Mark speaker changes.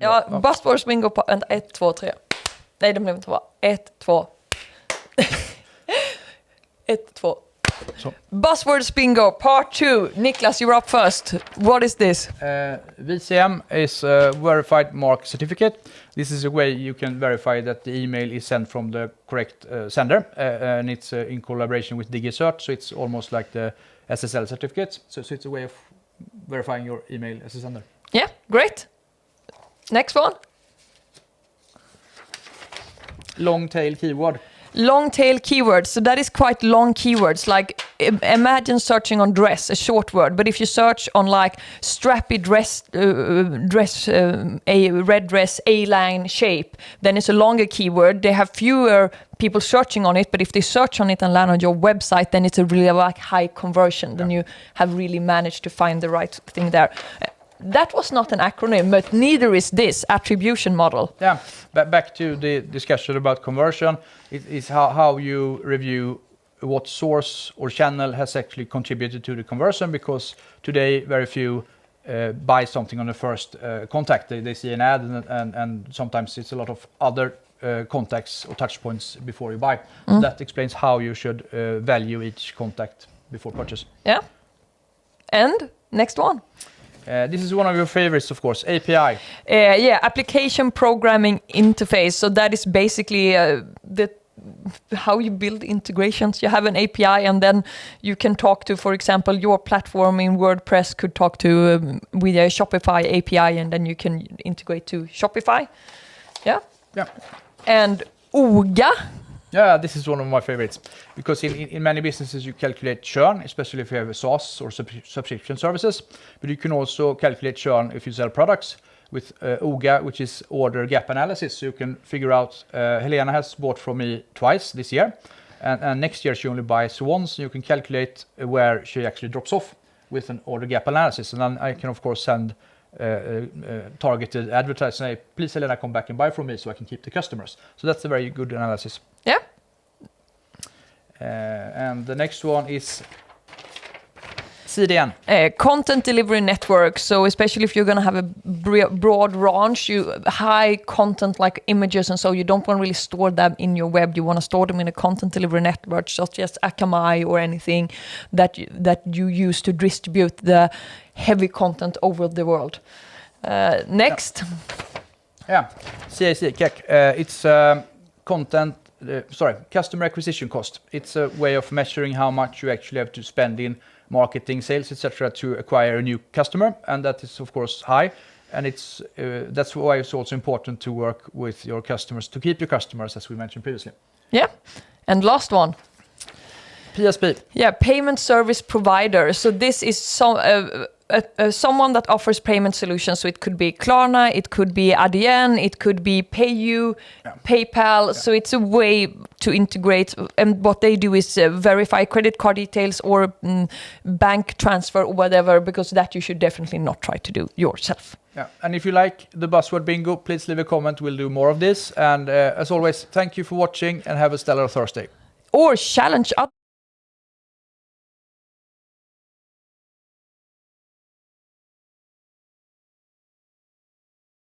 Speaker 1: Ja, buzzwords bingo på 1, 2, 3. Nej, det blev inte bra. 1, 2. 1, 2.
Speaker 2: So.
Speaker 1: Buzzwords bingo part 2. Niklas, you're up first. What is this?
Speaker 2: VCM is a verified mark certificate. This is a way you can verify that the email is sent from the correct sender, and it's in collaboration with DigiCert, so it's almost like the SSL certificate. So it's a way of verifying your email as a sender.
Speaker 1: Yeah, great. Next one.
Speaker 2: Long tail keyword.
Speaker 1: Long tail keywords. So that is quite long keywords. Like imagine searching on dress, a short word. But if you search on like strappy dress, a red dress, A-line shape, then it's a longer keyword. They have fewer people searching on it. But if they search on it and land on your website, then it's a really like high conversion. Then you have really managed to find the right thing there. That was not an acronym, but neither is this attribution model.
Speaker 2: Yeah, but back to the discussion about conversion, it is how you review what source or channel has actually contributed to the conversion, because today very few buy something on the first contact. They see an ad and sometimes it's a lot of other contacts or touch points before you buy. So that explains how you should value each contact before purchase.
Speaker 1: Yeah. And next one.
Speaker 2: This is one of your favorites, of course, API.
Speaker 1: Application Programming Interface. So that is basically how you build integrations. You have an API and then you can talk to, for example, your platform in WordPress could talk to with a Shopify API, and then you can integrate to Shopify. Yeah. And Ooga.
Speaker 2: Yeah, this is one of my favorites, because in many businesses you calculate churn, especially if you have a SaaS or subscription services, but you can also calculate churn if you sell products with Ooga, which is order gap analysis. So you can figure out, Helena has bought from me twice this year, and next year she only buys once. You can calculate where she actually drops off with an order gap analysis, and then I can of course send targeted advertising, say, please Helena, come back and buy from me so I can keep the customers. So that's a very good analysis.
Speaker 1: Yeah.
Speaker 2: And the next one is CDN.
Speaker 1: Content delivery network. So especially if you're going to have a broad range, high content like images, and so you don't want to really store them in your web. You want to store them in a content delivery network, such as Akamai or anything that you use to distribute the heavy content over the world. Next.
Speaker 2: Yeah, CAC, CAC. It's customer acquisition cost. It's a way of measuring how much you actually have to spend in marketing, sales, etc., to acquire a new customer, and that is of course high. And it's that's why it's also important to work with your customers to keep your customers, as we mentioned previously.
Speaker 1: Yeah, and last one.
Speaker 2: PSP.
Speaker 1: Yeah, payment service provider. So this is someone that offers payment solutions. So it could be Klarna, it could be ADN, it could be PayU, PayPal. Yeah. So it's a way to integrate. And what they do is verify credit card details or bank transfer or whatever, because that you should definitely not try to do yourself.
Speaker 2: Yeah, and if you like the buzzword bingo, please leave a comment. We'll do more of this. And as always, thank you for watching and have a stellar Thursday.
Speaker 1: Or challenge others.